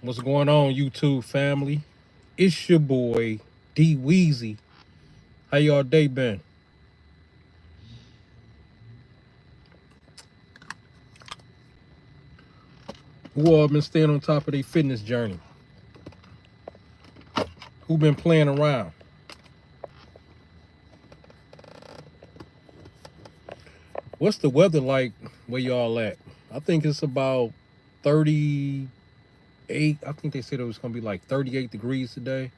What's going on, YouTube family? It's your boy D Weezy. How y'all day been? Who all been staying on top of their fitness journey? Who been playing around? What's the weather like where y'all at? I think it's about 38. I think they said it was gonna be like 38 degrees today.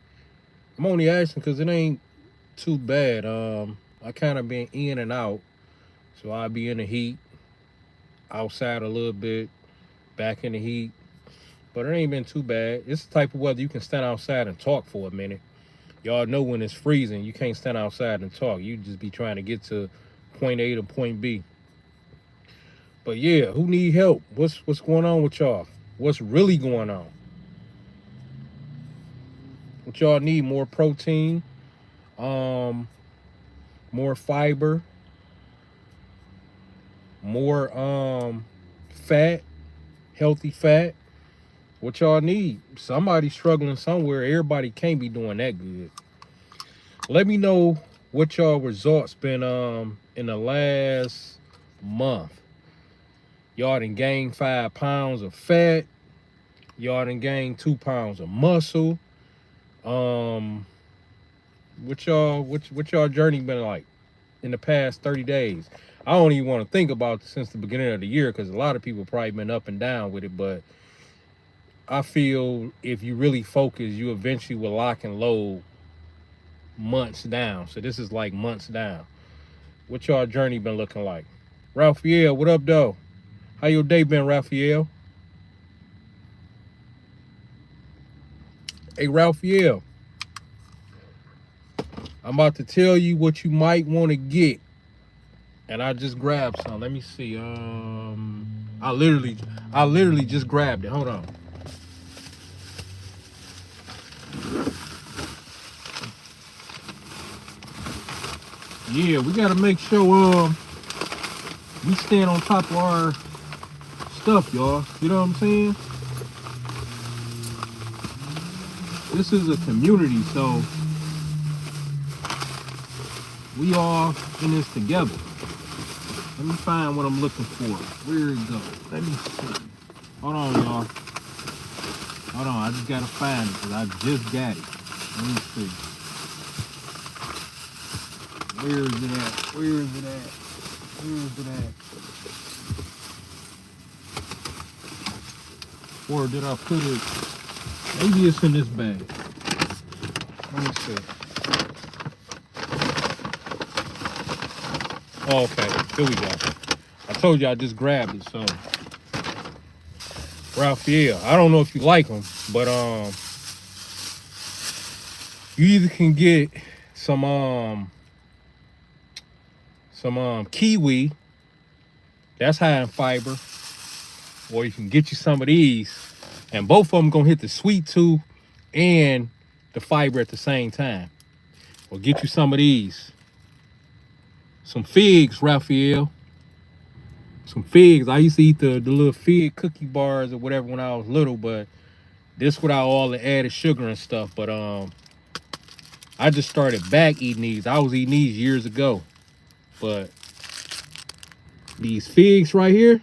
I'm only asking because it ain't too bad. I kind of been in and out, so I'll be in the heat, outside a little bit, back in the heat. But it ain't been too bad. It's the type of weather you can stand outside and talk for a minute. Y'all know when it's freezing, you can't stand outside and talk. You just be trying to get to point A to point B. But yeah, who need help? What's going on with y'all? What's really going on? What y'all need? More protein, um, more fiber, more fat, healthy fat. What y'all need? Somebody struggling somewhere. Everybody can't be doing that good. Let me know what y'all results been in the last month. Y'all done gained 5 pounds of fat. Y'all done gained 2 pounds of muscle. What y'all journey been like in the past 30 days? I don't even want to think about it since the beginning of the year because a lot of people probably been up and down with it, but I feel if you really focus, you eventually will lock and load months down. So this is like months down. What y'all journey been looking like? Raphael, what up, though? How your day been, Raphael? Hey, Raphael, I'm about to tell you what you might want to get. And I just grabbed some. Let me see. I literally just grabbed it. Hold on. Yeah, we gotta make sure we stand on top of our stuff, y'all. You know what I'm saying? This is a community, so we all in this together. Let me find what I'm looking for. Where it go? Let me see. Hold on, y'all. Hold on, I just gotta find it because I just got it. Let me see. Where is it at? Where is it at? Where is it at? Or did I put it? Maybe it's in this bag. Let me see. Oh, okay, here we go. I told you I just grabbed it, so. Raphael, I don't know if you like them, but you either can get some kiwi, that's high in fiber, or you can get you some of these, and both of them gonna hit the sweet tooth and the fiber at the same time. Or get you some of these. Some figs, Raphael. Some figs. I used to eat the little fig cookie bars or whatever when I was little, but this without all the added sugar and stuff. But I just started back eating these. I was eating these years ago. But these figs right here.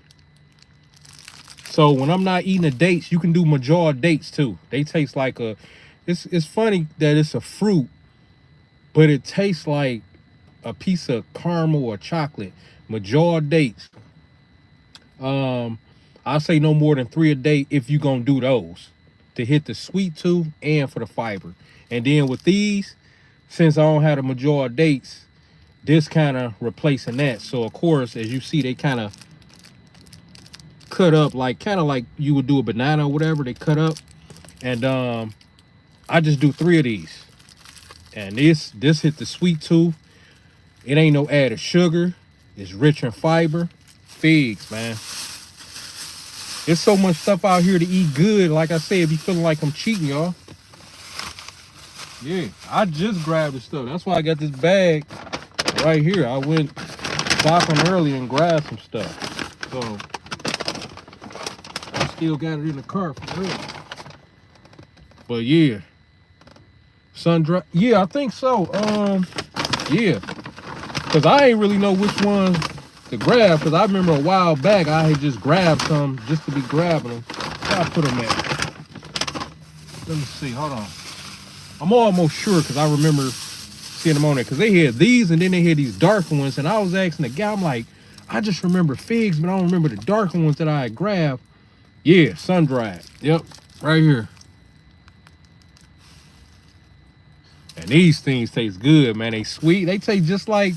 So when I'm not eating the dates, you can do major dates too. They taste like it's funny that it's a fruit, but it tastes like a piece of caramel or chocolate. Major dates. I'll say no more than 3 a day if you're gonna do those to hit the sweet tooth and for the fiber. And then with these, since I don't have the major dates, this kind of replacing that. So of course, as you see, they kind of cut up kind of like you would do a banana or whatever. They cut up, and I just do 3 of these. And this hit the sweet tooth. It ain't no added sugar. It's rich in fiber. Figs, man. There's so much stuff out here to eat good. Like I said, be feeling like I'm cheating, y'all. Yeah, I just grabbed the stuff. That's why I got this bag right here. I went shopping early and grabbed some stuff. So I still got it in the car for real. But yeah, sun dry. Yeah, I think so. Yeah, cause I ain't really know which ones to grab. Cause I remember a while back I had just grabbed some just to be grabbing them. Where I put them at? Let me see. Hold on. I'm almost sure because I remember seeing them on there. Cause they had these and then they had these darker ones. And I was asking the guy, I'm like, I just remember figs, but I don't remember the darker ones that I had grabbed. Yeah, sun dried. Yep, right here. And these things taste good, man. They sweet. They taste just like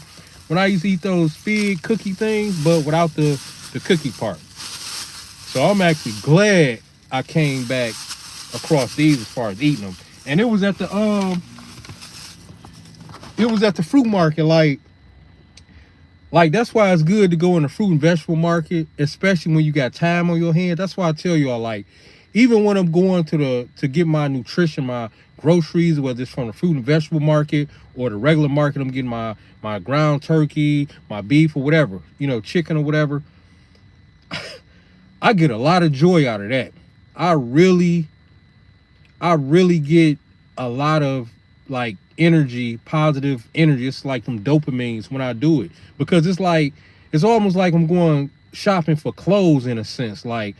when I used to eat those fig cookie things, but without the cookie part. So I'm actually glad I came back across these as far as eating them. And it was at the fruit market. Like that's why it's good to go in the fruit and vegetable market, especially when you got time on your hands. That's why I tell y'all, like, even when I'm going to get my nutrition, my groceries, whether it's from the fruit and vegetable market or the regular market, I'm getting my ground turkey, my beef or whatever, you know, chicken or whatever. I get a lot of joy out of that. I really get a lot of like energy, positive energy. It's like them dopamines when I do it, because it's almost like I'm going shopping for clothes in a sense. Like,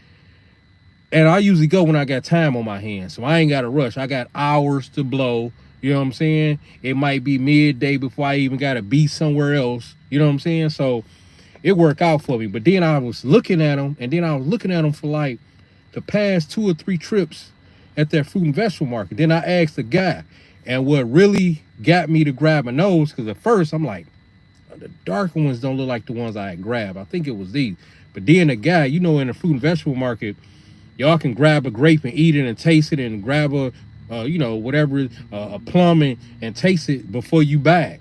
and I usually go when I got time on my hands, so I ain't got to rush. I got hours to blow. You know what I'm saying? It might be midday before I even got to be somewhere else. You know what I'm saying? So it worked out for me. But then I was looking at them, and then I was looking at them for like the past 2 or 3 trips at that fruit and vegetable market. Then I asked the guy, and what really got me to grabbing those, because at first I'm like, the darker ones don't look like the ones I had grabbed. I think it was these. But then the guy, you know, in the fruit and vegetable market, y'all can grab a grape and eat it and taste it, and grab a, you know, whatever, a plum and taste it before you buy it.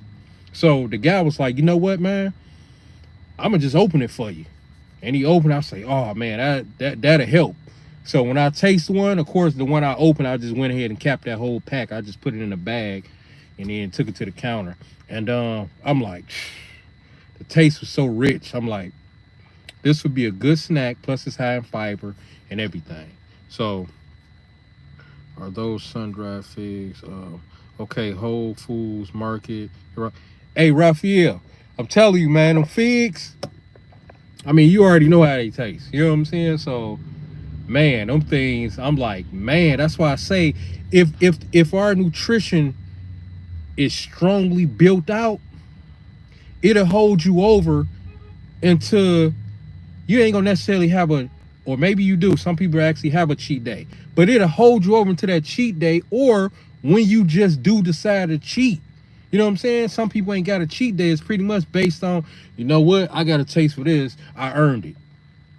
So the guy was like, you know what, man? I'm gonna just open it for you. And he opened, I say, oh man, that'll help. So when I taste one, of course, the one I opened, I just went ahead and capped that whole pack. I just put it in a bag and then took it to the counter. And I'm like, the taste was so rich. I'm like, this would be a good snack. Plus it's high in fiber and everything. So are those sun-dried figs? Okay, Whole Foods Market. Hey, Raphael, I'm telling you, man, them figs, I mean, you already know how they taste. You know what I'm saying? So, man, them things, I'm like, man, that's why I say if our nutrition is strongly built out, it'll hold you over until you ain't gonna necessarily have or maybe you do. Some people actually have a cheat day, but it'll hold you over into that cheat day, or when you just do decide to cheat. You know what I'm saying? Some people ain't got a cheat day. It's pretty much based on, you know what? I got a taste for this. I earned it.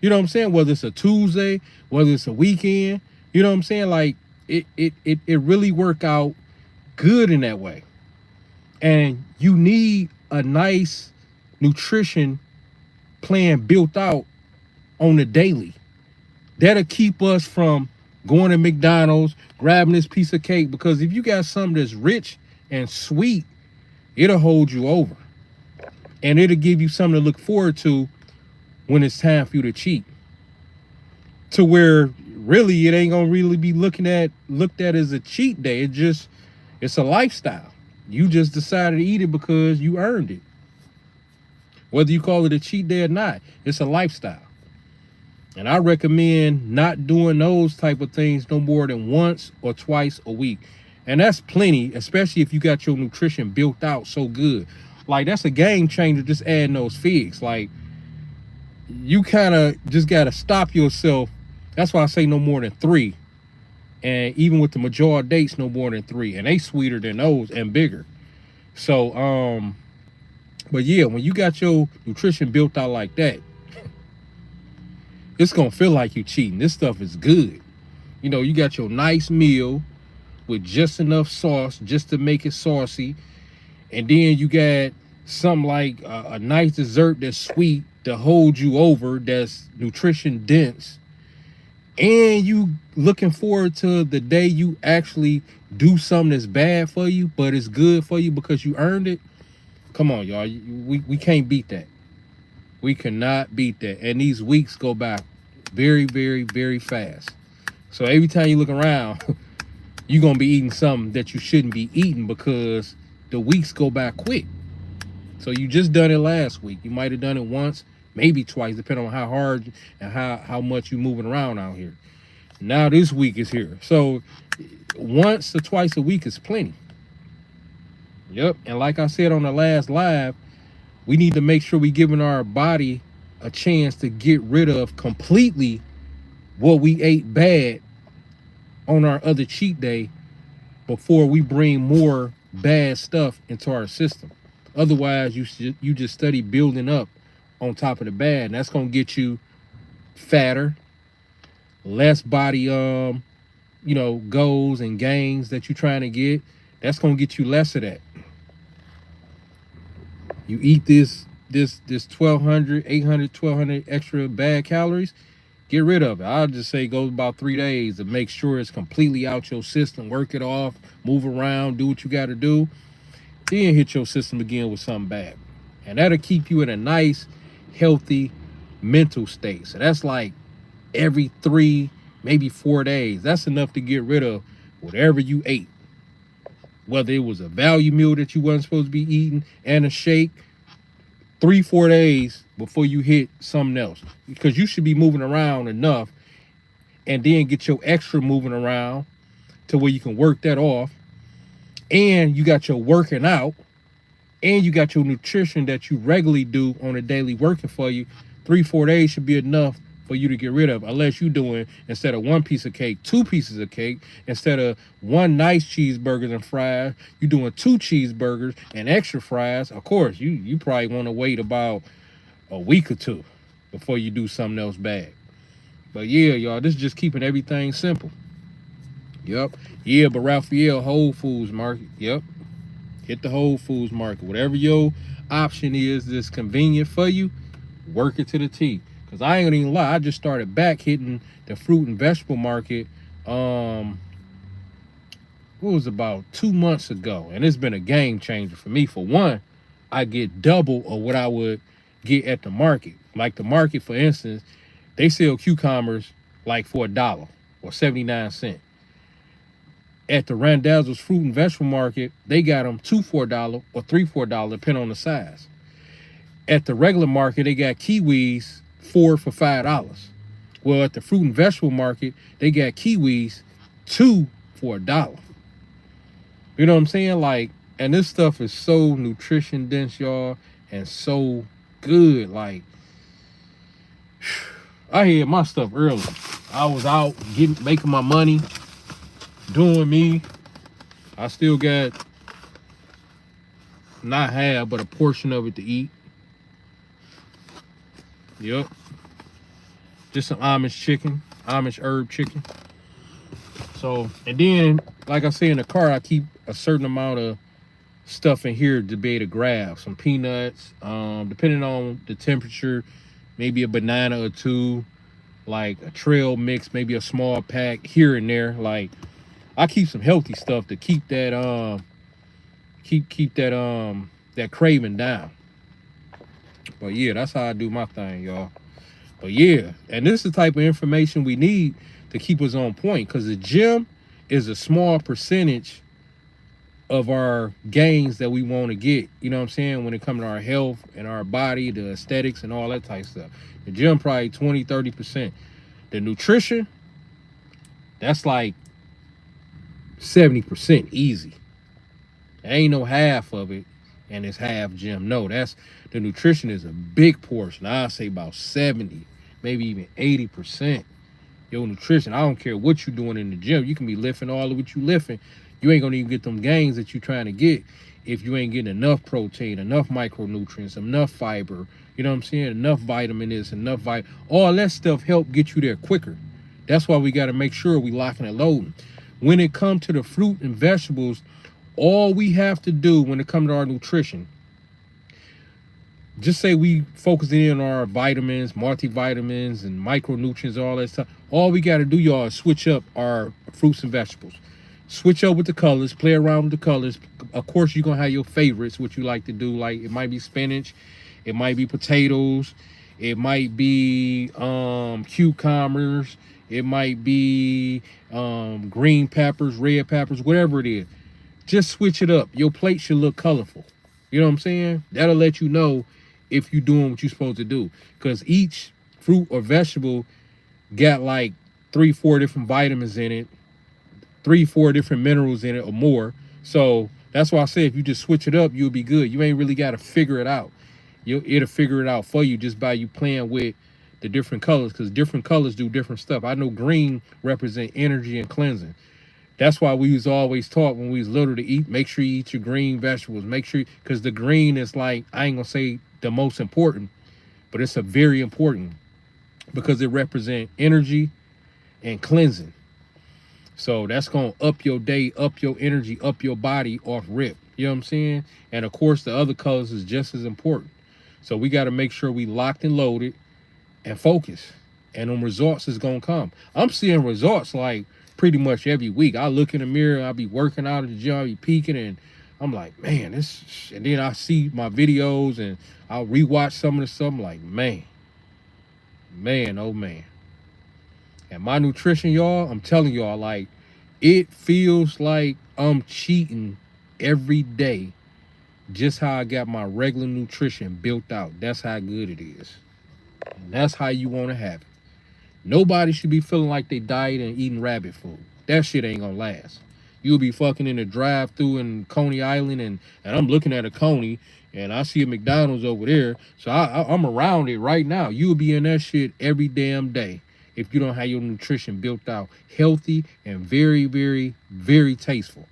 You know what I'm saying? Whether it's a Tuesday, whether it's a weekend, you know what I'm saying? Like it really work out good in that way. And you need a nice nutrition plan built out on the daily. That'll keep us from going to McDonald's, grabbing this piece of cake, because if you got something that's rich and sweet, it'll hold you over. And it'll give you something to look forward to when it's time for you to cheat. To where really it ain't gonna really be looked at as a cheat day. It's a lifestyle. You just decided to eat it because you earned it. Whether you call it a cheat day or not, it's a lifestyle. And I recommend not doing those type of things no more than once or twice a week. And that's plenty, especially if you got your nutrition built out so good. Like, that's a game changer, just adding those figs. Like, you kind of just got to stop yourself. That's why I say no more than 3. And even with the majority dates, no more than 3. And they sweeter than those and bigger. So, but yeah, when you got your nutrition built out like that, it's going to feel like you cheating. This stuff is good. You know, you got your nice meal with just enough sauce just to make it saucy. And then you got something like a nice dessert that's sweet to hold you over, that's nutrition dense. And you looking forward to the day you actually do something that's bad for you, but it's good for you because you earned it. Come on, y'all. We can't beat that. We cannot beat that. And these weeks go by very, very, very fast. So every time you look around, you're gonna be eating something that you shouldn't be eating because the weeks go by quick. So you just done it last week. You might have done it once, maybe twice, depending on how hard and how much you moving around out here. Now this week is here. So once or twice a week is plenty. Yep. And like I said on the last live, we need to make sure we giving our body a chance to get rid of completely what we ate bad on our other cheat day before we bring more bad stuff into our system. Otherwise, you just study building up on top of the bad, and that's gonna get you fatter, less body goals and gains that you're trying to get. That's gonna get you less of that. You eat this 1200, 800, 1200 extra bad calories, get rid of it. I'll just say go about 3 days to make sure it's completely out your system. Work it off, move around, do what you got to do. Then hit your system again with something bad. And that'll keep you in a nice, healthy mental state. So that's like every 3, maybe 4 days. That's enough to get rid of whatever you ate. Whether it was a value meal that you wasn't supposed to be eating and a shake, 3-4 days before you hit something else, because you should be moving around enough and then get your extra moving around to where you can work that off, and you got your working out, and you got your nutrition that you regularly do on a daily working for you. 3-4 days should be enough for you to get rid of, unless you're doing, instead of 1 piece of cake, 2 pieces of cake. Instead of 1 nice cheeseburger and fries, you're doing 2 cheeseburgers and extra fries. Of course, you probably want to wait about a week or 2 before you do something else bad. But yeah, y'all, this is just keeping everything simple. Yep. Yeah, but Raphael, Whole Foods Market. Yep. Hit the Whole Foods Market. Whatever your option is that's convenient for you, work it to the T. Because I ain't gonna even lie, I just started back hitting the fruit and vegetable market what was about 2 months ago. And it's been a game changer for me. For one, I get double of what I would get at the market. Like the market, for instance, they sell cucumbers like for $1 or 79 cents. At the Randazzo's fruit and vegetable market, they got them 2 for $1 or 3 for $1, depending on the size. At the regular market, they got kiwis 4 for $5. Well, at the fruit and vegetable market, they got kiwis 2 for $1. You know what I'm saying? Like, and this stuff is so nutrition dense, y'all, and so good. Like, I had my stuff early. I was out making my money, doing me. I still got not half, but a portion of it to eat. Yep. Just some Amish chicken, Amish herb chicken. So, and then, like I say, in the car, I keep a certain amount of stuff in here to be able to grab. Some peanuts, depending on the temperature, maybe a banana or 2, like a trail mix, maybe a small pack here and there. Like, I keep some healthy stuff to keep that that craving down. But yeah, that's how I do my thing, y'all. But yeah, and this is the type of information we need to keep us on point, because the gym is a small percentage of our gains that we want to get. You know what I'm saying? When it comes to our health and our body, the aesthetics and all that type of stuff. The gym probably 20-30%. The nutrition, that's like 70% easy. There ain't no half of it and it's half gym. No, that's the nutrition is a big portion. I'd say about 70, maybe even 80%. Your nutrition, I don't care what you're doing in the gym. You can be lifting all of what you lifting. You ain't gonna even get them gains that you're trying to get if you ain't getting enough protein, enough micronutrients, enough fiber, you know what I'm saying? Enough vitamin this, enough vitamin. All that stuff help get you there quicker. That's why we gotta make sure we locking and loading. When it comes to the fruit and vegetables, all we have to do when it comes to our nutrition, just say we focusing in on our vitamins, multivitamins, and micronutrients, all that stuff. All we got to do, y'all, is switch up our fruits and vegetables. Switch up with the colors, play around with the colors. Of course, you're going to have your favorites, what you like to do. Like, it might be spinach, it might be potatoes, it might be cucumbers, It might be green peppers, red peppers, whatever it is. Just switch it up. Your plate should look colorful. You know what I'm saying? That'll let you know if you're doing what you're supposed to do. Because each fruit or vegetable got like 3-4 different vitamins in it, 3-4 different minerals in it or more. So that's why I say if you just switch it up, you'll be good. You ain't really got to figure it out. It'll figure it out for you just by you playing with the different colors, because different colors do different stuff. I know green represent energy and cleansing. That's why we was always taught when we was little to eat, make sure you eat your green vegetables. Make sure, because the green is like, I ain't gonna say the most important, but it's a very important because it represents energy and cleansing. So that's gonna up your day, up your energy, up your body off rip. You know what I'm saying? And of course the other colors is just as important. So we gotta make sure we locked and loaded and focus. And them results is gonna come. I'm seeing results like pretty much every week. I look in the mirror, I'll be working out at the gym, I'll be peaking, and I'm like, man, this, and then I see my videos and I'll rewatch some of the stuff. I'm like, man, oh man. And my nutrition, y'all, I'm telling y'all, like, it feels like I'm cheating every day just how I got my regular nutrition built out. That's how good it is. And that's how you want to have it. Nobody should be feeling like they diet and eating rabbit food. That shit ain't gonna last. You'll be fucking in a drive-through in Coney Island, and I'm looking at a Coney, and I see a McDonald's over there, so I'm around it right now. You'll be in that shit every damn day if you don't have your nutrition built out, healthy and very, very, very tasteful.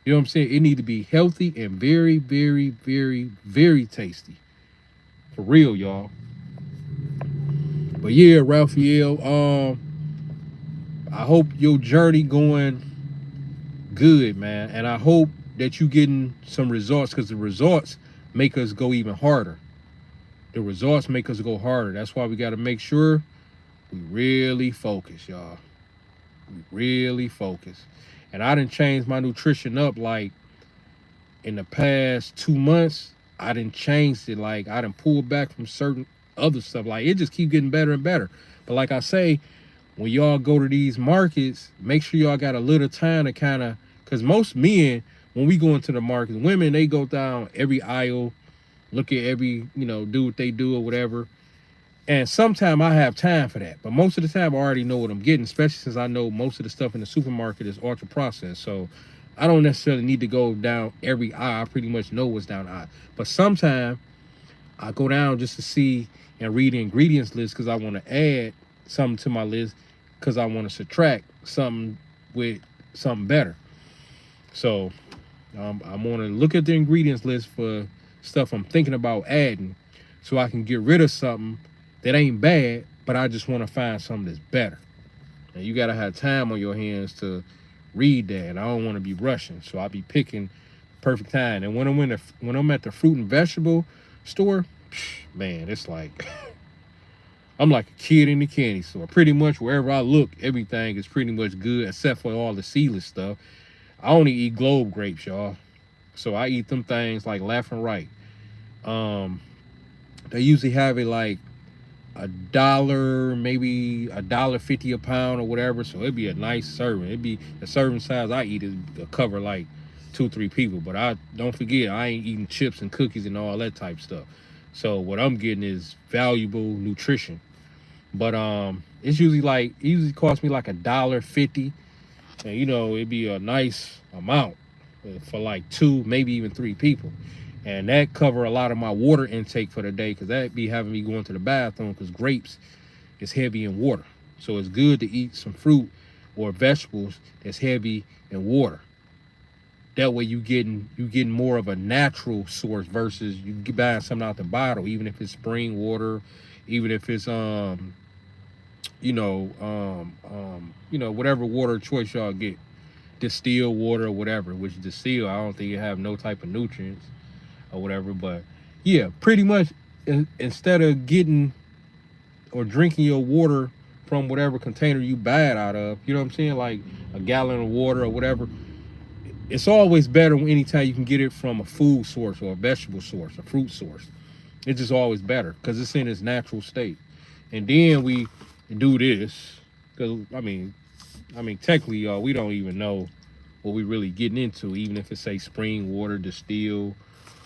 You know what I'm saying? It need to be healthy and very, very, very, very tasty. For real, y'all. But yeah, Raphael, I hope your journey going good, man. And I hope that you getting some results, because the results make us go even harder. The results make us go harder. That's why we got to make sure we really focus, y'all. We really focus. And I done changed my nutrition up, like, in the past 2 months. I done changed it. Like, I done pulled back from certain other stuff. Like, it just keep getting better and better. But like I say, when y'all go to these markets, make sure y'all got a little time to kind of, because most men, when we go into the markets, women, they go down every aisle, look at every, do what they do or whatever. And sometimes I have time for that. But most of the time I already know what I'm getting, especially since I know most of the stuff in the supermarket is ultra processed. So I don't necessarily need to go down every aisle. I pretty much know what's down the aisle. But sometimes I go down just to see and read the ingredients list, because I want to add something to my list, because I want to subtract something with something better. So I'm going to look at the ingredients list for stuff I'm thinking about adding, so I can get rid of something that ain't bad, but I just want to find something that's better. And you got to have time on your hands to read that, and I don't want to be rushing, so I'll be picking perfect time. And when I'm at the fruit and vegetable store, man, it's like I'm like a kid in the candy store. Pretty much wherever I look, everything is pretty much good except for all the seedless stuff. I only eat globe grapes, y'all. So I eat them things like left and right. They usually have it like $1, maybe $1.50 a pound or whatever. So it'd be a nice serving. It'd be the serving size I eat is cover like 2-3 people. But I don't forget, I ain't eating chips and cookies and all that type stuff. So what I'm getting is valuable nutrition. But it usually costs me like $1.50. And it'd be a nice amount for like 2, maybe even 3 people. And that cover a lot of my water intake for the day, because that be having me going to the bathroom, because grapes is heavy in water. So it's good to eat some fruit or vegetables that's heavy in water. That way you getting more of a natural source versus you buying something out the bottle, even if it's spring water, even if it's whatever water choice y'all get, distilled water or whatever, which distilled, I don't think you have no type of nutrients or whatever. But yeah, pretty much instead of getting or drinking your water from whatever container you buy it out of, you know what I'm saying, like a gallon of water or whatever, it's always better anytime you can get it from a food source or a vegetable source, a fruit source. It's just always better because it's in its natural state. And then we do this. Because technically, y'all, we don't even know what we really getting into, even if it's say spring water, distilled,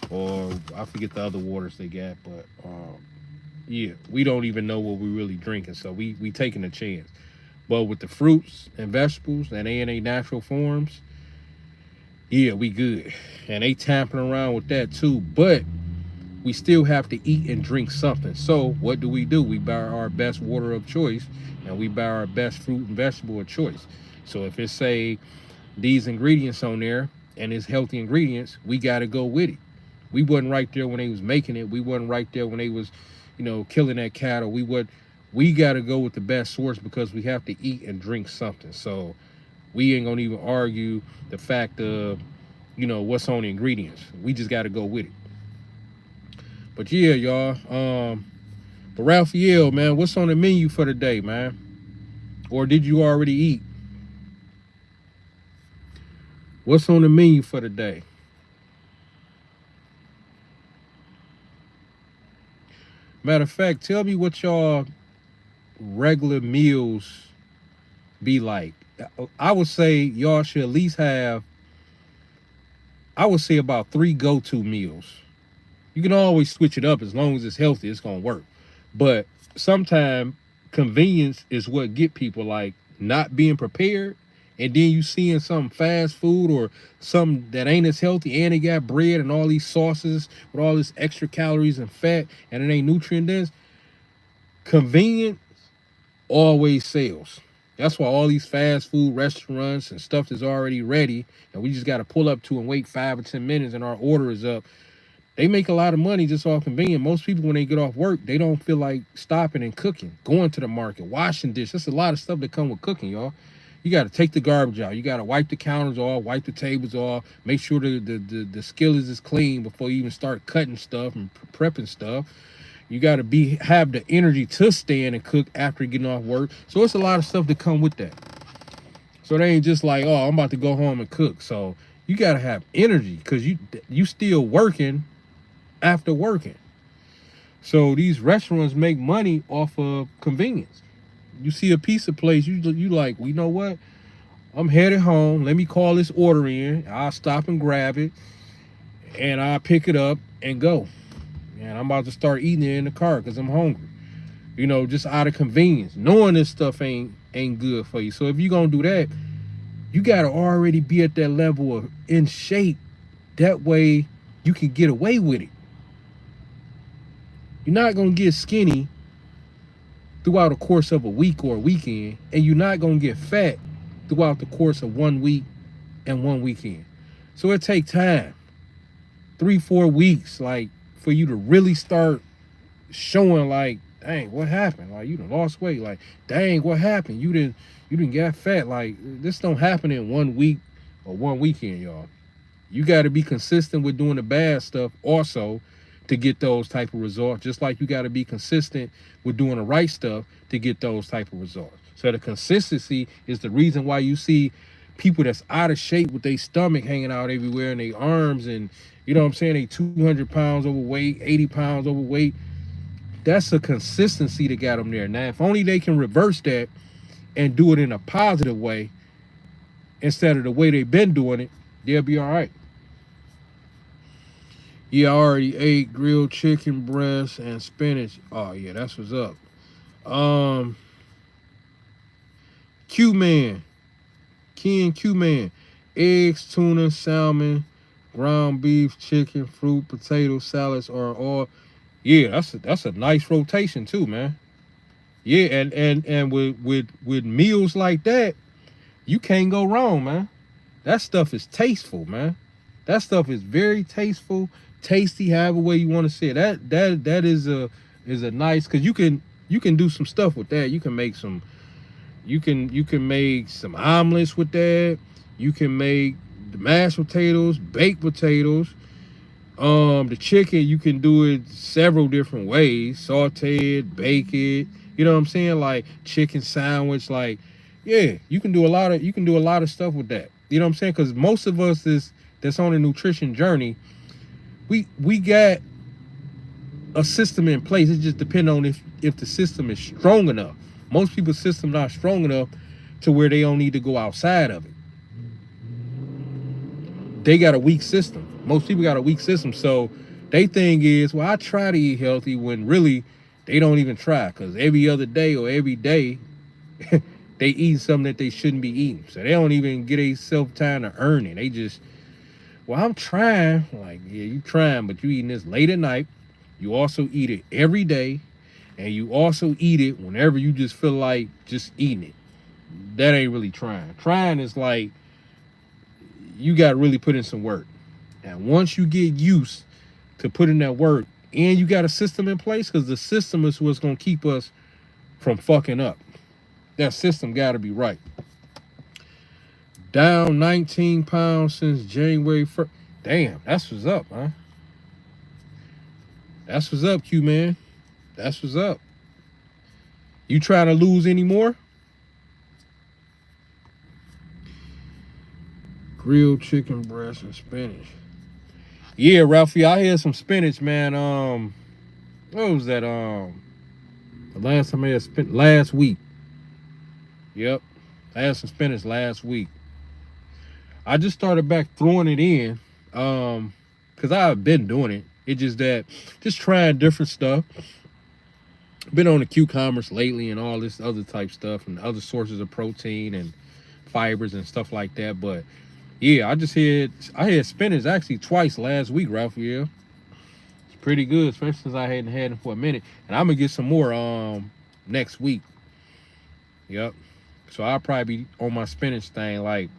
or I forget the other waters they got, but yeah, we don't even know what we really drinking. So we taking a chance. But with the fruits and vegetables and they in their natural forms, yeah, we good. And they tampering around with that too. But we still have to eat and drink something. So what do? We buy our best water of choice and we buy our best fruit and vegetable of choice. So if it's say these ingredients on there and it's healthy ingredients, we gotta go with it. We wasn't right there when they was making it. We wasn't right there when they was, killing that cattle. We gotta go with the best source because we have to eat and drink something. So we ain't gonna even argue the fact of, what's on the ingredients. We just gotta go with it. But yeah, y'all. But Raphael, man, what's on the menu for the day, man? Or did you already eat? What's on the menu for the day? Matter of fact, tell me what y'all regular meals be like. I would say y'all should at least have, I would say about 3 go-to meals. You can always switch it up as long as it's healthy, it's gonna work. But sometimes convenience is what get people like not being prepared, and then you seeing some fast food or something that ain't as healthy, and they got bread and all these sauces with all this extra calories and fat, and it ain't nutrient dense. Convenience always sells. That's why all these fast food restaurants and stuff that's already ready, and we just got to pull up to and wait 5 or 10 minutes, and our order is up. They make a lot of money just off convenience. Most people, when they get off work, they don't feel like stopping and cooking, going to the market, washing dishes. There's a lot of stuff that come with cooking, y'all. You got to take the garbage out. You got to wipe the counters off, wipe the tables off, make sure the skillets is clean before you even start cutting stuff and prepping stuff. You got to have the energy to stand and cook after getting off work. So it's a lot of stuff that come with that. So they ain't just like, oh, I'm about to go home and cook. So you got to have energy because you still working after working. So these restaurants make money off of convenience. You see a pizza place, you like, well, you know what? I'm headed home. Let me call this order in. I'll stop and grab it, and I'll pick it up and go. And I'm about to start eating it in the car because I'm hungry. Just out of convenience, knowing this stuff ain't good for you. So if you're gonna do that, you gotta already be at that level of in shape. That way you can get away with it. You're not gonna get skinny throughout the course of a week or a weekend, and you're not gonna get fat throughout the course of 1 week and 1 weekend. So it takes time, 3-4 weeks, like for you to really start showing like, dang, what happened? Like you done lost weight. Like, dang, what happened? You didn't get fat. Like this don't happen in 1 week or 1 weekend, y'all. You got to be consistent with doing the bad stuff also to get those type of results, just like you got to be consistent with doing the right stuff to get those type of results. So the consistency is the reason why you see people that's out of shape with their stomach hanging out everywhere and their arms, and you know what I'm saying, they 200 pounds overweight, 80 pounds overweight. That's a consistency that got them there. Now, if only they can reverse that and do it in a positive way instead of the way they've been doing it, they'll be all right. Yeah, I already ate grilled chicken breast and spinach. Oh yeah, that's what's up. Q-Man, Ken Q-Man, eggs, tuna, salmon, ground beef, chicken, fruit, potato, salads, or all. Yeah, that's a nice rotation too, man. Yeah, and with meals like that, you can't go wrong, man. That stuff is tasteful, man. That stuff is very tasteful, tasty, however way you want to say it. That is a nice, because you can do some stuff with that. You can make some omelets with that. You can make the mashed potatoes, baked potatoes. The chicken, you can do it several different ways. Saute it, bake it. You know what I'm saying? Like chicken sandwich. Like, yeah, you can do a lot of stuff with that. You know what I'm saying? Because most of us that's on a nutrition journey, we got a system in place. It just depends on if the system is strong enough. Most people's system not strong enough to where they don't need to go outside of it. They got a weak system. Most people got a weak system. So they thing is, well, I try to eat healthy, when really they don't even try, because every other day or every day they eat something that they shouldn't be eating. So they don't even get themselves time to earn it. They just, well, I'm trying. Like, yeah, you trying, but you eating this late at night. You also eat it every day, and you also eat it whenever you just feel like just eating it. That ain't really trying. Trying is like, you got to really put in some work. And once you get used to putting that work, and you got a system in place, because the system is what's going to keep us from fucking up. That system got to be right. Down 19 pounds since January 1st. Damn, that's what's up, huh? That's what's up, Q, man. That's what's up. You trying to lose any more? Grilled chicken breast and spinach. Yeah, Ralphie, I had some spinach, man. What was that? The last time I had spinach, last week. Yep. I had some spinach last week. I just started back throwing it in. Because I've been doing it. It's just that, just trying different stuff. Been on the cucumbers lately and all this other type stuff and other sources of protein and fibers and stuff like that. But yeah, I had spinach actually twice last week, Raphael. It's pretty good, especially since I hadn't had it for a minute. And I'm gonna get some more next week. Yep. So I'll probably be on my spinach thing like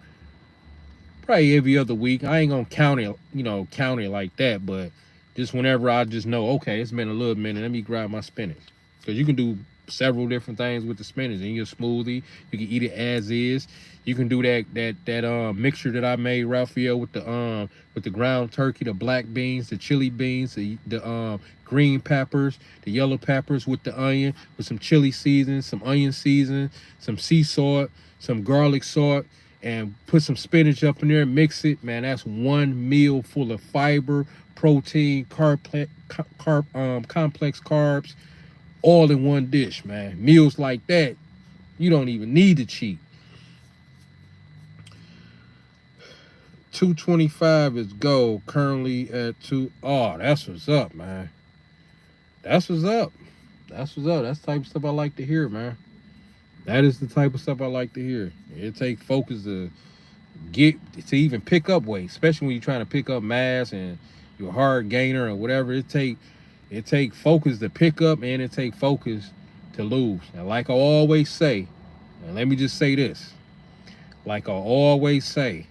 probably every other week. I ain't gonna count it like that, but just whenever I just know, okay, it's been a little minute, let me grab my spinach. Because you can do several different things with the spinach. In your smoothie, you can eat it as is. You can do that mixture that I made, Raphael, with the ground turkey, the black beans, the chili beans, the green peppers, the yellow peppers with the onion, with some chili seasoning, some onion seasoning, some sea salt, some garlic salt, and put some spinach up in there, mix it. Man, that's one meal full of fiber, protein, complex carbs, all in one dish, man. Meals like that, you don't even need to cheat. 225 is gold, currently at 2. Oh, that's what's up, man. That's what's up. That's what's up. That's the type of stuff I like to hear, man. That is the type of stuff I like to hear. It takes focus to even pick up weight, especially when you're trying to pick up mass and you're a hard gainer or whatever. It take focus to pick up, and it take focus to lose. And like I always say, and let me just say this, like I always say,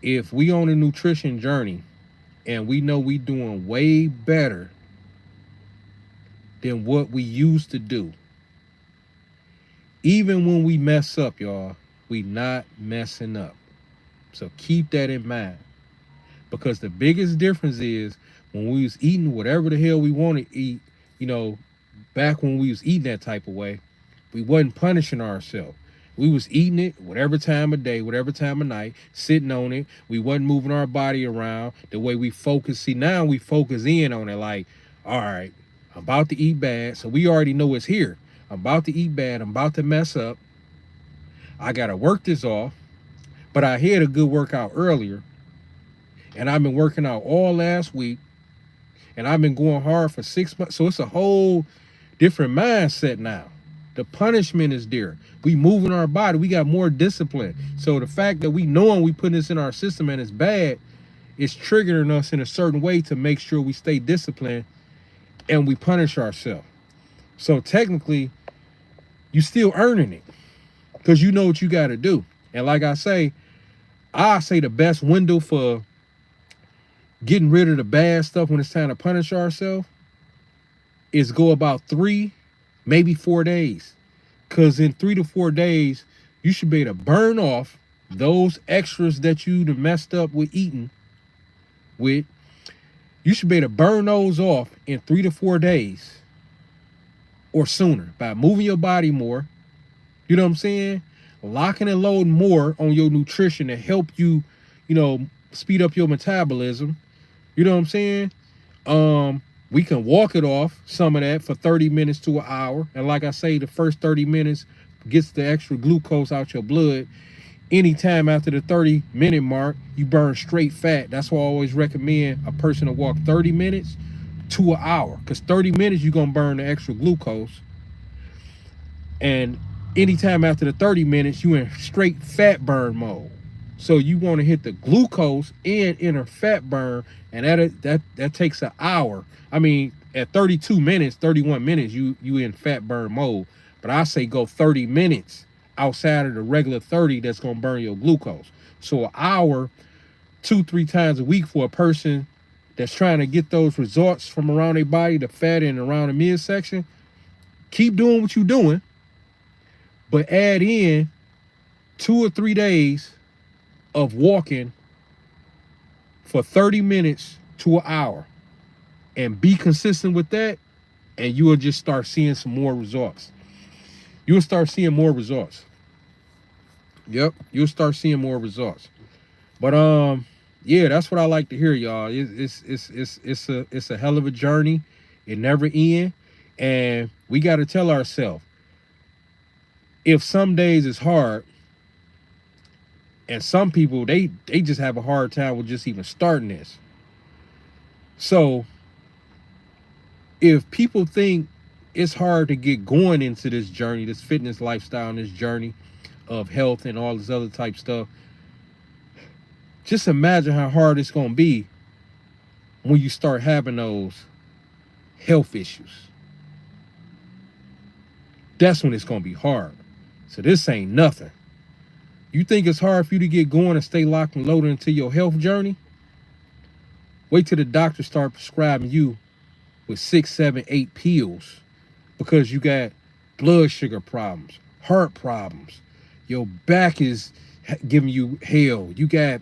if we on a nutrition journey and we know we doing way better than what we used to do, even when we mess up, y'all, we not messing up. So keep that in mind. Because the biggest difference is when we was eating whatever the hell we want to eat, back when we was eating that type of way, we wasn't punishing ourselves. We was eating it whatever time of day, whatever time of night, sitting on it. We wasn't moving our body around the way we focus. See, now we focus in on it like, all right, I'm about to eat bad. So we already know it's here. I'm about to eat bad. I'm about to mess up. I got to work this off. But I had a good workout earlier. And I've been working out all last week. And I've been going hard for 6 months. So it's a whole different mindset now. The punishment is there. We moving our body. We got more discipline. So the fact that we knowing we putting this in our system and it's bad, it's triggering us in a certain way to make sure we stay disciplined and we punish ourselves. So technically, you still earning it because you know what you got to do. And like I say the best window for getting rid of the bad stuff when it's time to punish ourselves is go about 3, maybe 4 days. Because in 3 to 4 days, you should be able to burn off those extras that you messed up with eating with. You should be able to burn those off in 3 to 4 days or sooner by moving your body more. You know what I'm saying? Locking and loading more on your nutrition to help you, speed up your metabolism. You know what I'm saying? We can walk it off, some of that, for 30 minutes to an hour. And like I say, the first 30 minutes gets the extra glucose out your blood. Anytime after the 30-minute mark, you burn straight fat. That's why I always recommend a person to walk 30 minutes to an hour. Because 30 minutes, you're going to burn the extra glucose. And anytime after the 30 minutes, you in straight fat burn mode. So you want to hit the glucose and inner fat burn, and that takes an hour. I mean, at 32 minutes, 31 minutes, you in fat burn mode. But I say go 30 minutes outside of the regular 30 that's gonna burn your glucose. So an hour, 2-3 times a week for a person that's trying to get those results from around their body, the fat and around the midsection. Keep doing what you're doing, but add in 2 or 3 days of walking for 30 minutes to an hour, and be consistent with that, and you will just start seeing some more results. You'll start seeing more results. Yep, you'll start seeing more results. But yeah, that's what I like to hear, y'all. It's a hell of a journey. It never ends, and we got to tell ourselves, if some days is hard, and some people they just have a hard time with just even starting this. So if people think it's hard to get going into this journey, this fitness lifestyle, and this journey of health and all this other type stuff, just imagine how hard it's going to be when you start having those health issues. That's when it's going to be hard. So this ain't nothing. You think it's hard for you to get going and stay locked and loaded into your health journey? Wait till the doctor start prescribing you with 6, 7, 8 pills because you got blood sugar problems, heart problems. Your back is giving you hell. You got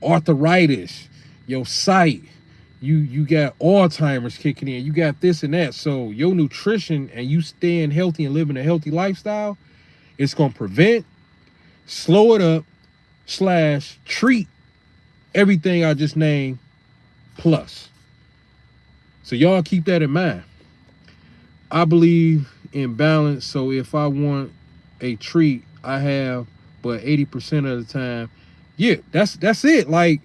arthritis, your sight. You got Alzheimer's kicking in. You got this and that. So your nutrition and you staying healthy and living a healthy lifestyle, it's going to prevent, slow it up, / treat everything I just named plus. So y'all keep that in mind. I believe in balance. So if I want a treat, I have, but 80% of the time, yeah, that's it. Like,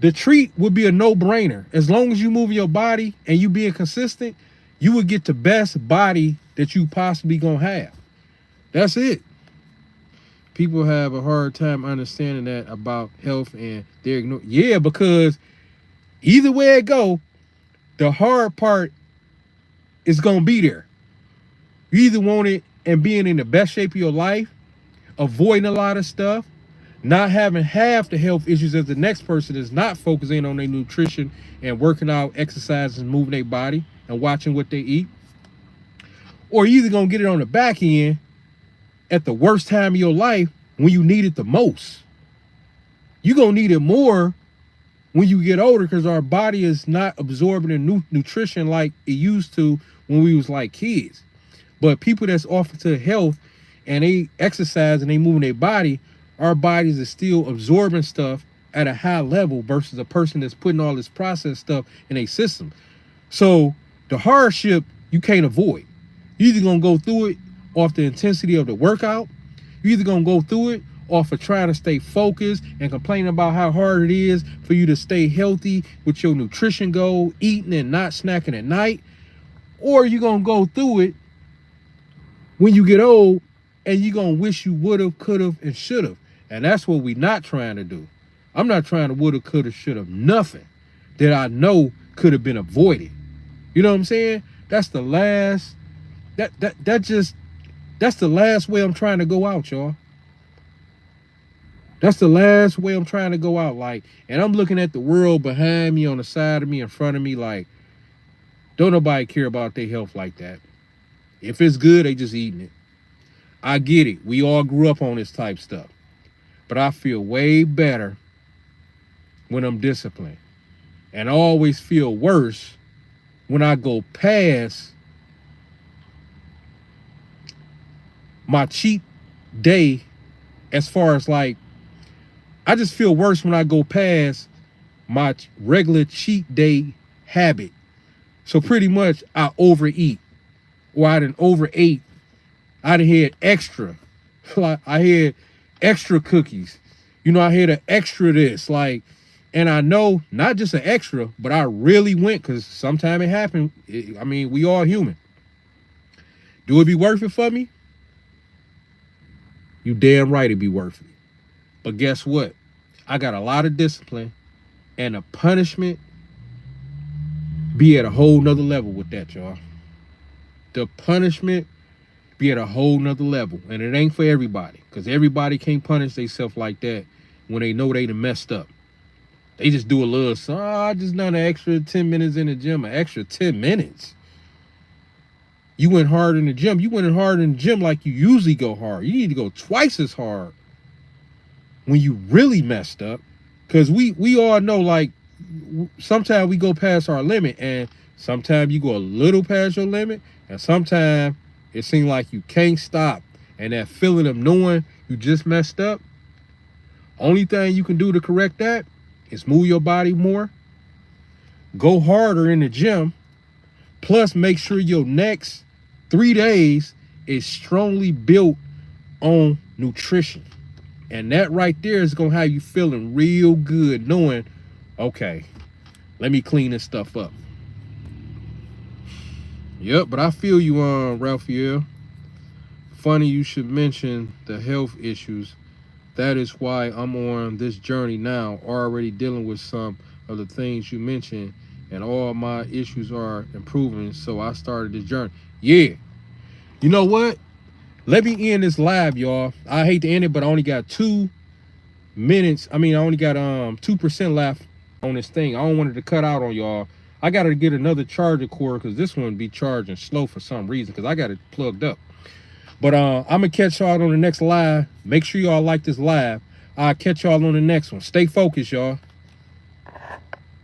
the treat would be a no-brainer. As long as you move your body and you being consistent, you would get the best body that you possibly gonna have. That's it. People have a hard time understanding that about health, and they're ignoring. Yeah, because either way it go, the hard part is gonna be there. You either want it and being in the best shape of your life, avoiding a lot of stuff, not having half the health issues as the next person is not focusing on their nutrition and working out, exercising, moving their body, and watching what they eat. Or you're either gonna get it on the back end at the worst time of your life when you need it the most. You're gonna need it more when you get older because our body is not absorbing the nutrition like it used to when we was like kids. But people that's off to health and they exercise and they moving their body, our bodies are still absorbing stuff at a high level versus a person that's putting all this processed stuff in a system. So the hardship you can't avoid. You're either gonna go through it off the intensity of the workout. You're either gonna go through it off of trying to stay focused and complaining about how hard it is for you to stay healthy with your nutrition goal, eating and not snacking at night. Or you're gonna go through it when you get old and you're gonna wish you would have, could have, and should have. And that's what we're not trying to do. I'm not trying to would have, could have, should have nothing that I know could have been avoided. You know what I'm saying? That's the last, that's the last way I'm trying to go out, y'all. That's the last way I'm trying to go out. Like, and I'm looking at the world behind me, on the side of me, in front of me, like, don't nobody care about their health like that. If it's good, they just eating it. I get it. We all grew up on this type stuff. But I feel way better when I'm disciplined. And I always feel worse when I go past my cheat day, as far as like, I just feel worse when I go past my regular cheat day habit. So pretty much I overeat, or I done overate. I done had extra. Like I had extra cookies. You know, I had an extra this. Like, and I know not just an extra, but I really went, because sometimes it happened. I mean, we all human. Do it be worth it for me? You damn right it be worth it. But guess what? I got a lot of discipline, and the punishment be at a whole nother level with that, y'all. The punishment be at a whole nother level. And it ain't for everybody, because everybody can't punish themselves like that when they know they done messed up. They just do a little, I just done an extra 10 minutes in the gym, an extra 10 minutes. You went hard in the gym. You went hard in the gym like you usually go hard. You need to go twice as hard when you really messed up. Because we all know, like, sometimes we go past our limit, and sometimes you go a little past your limit, and sometimes it seems like you can't stop. And that feeling of knowing you just messed up, only thing you can do to correct that is move your body more, go harder in the gym, plus make sure your next 3 days is strongly built on nutrition. And that right there is going to have you feeling real good, knowing, okay, let me clean this stuff up. Yep, but I feel you on, Raphael. Funny you should mention the health issues. That is why I'm on this journey now, already dealing with some of the things you mentioned, and all my issues are improving, so I started this journey. Yeah. You know what? Let me end this live, y'all. I hate to end it, but I only got 2 minutes. I mean, I only got 2% left on this thing. I don't want it to cut out on y'all. I got to get another charger cord, because this one be charging slow for some reason, because I got it plugged up. But I'm going to catch y'all on the next live. Make sure y'all like this live. I'll catch y'all on the next one. Stay focused, y'all.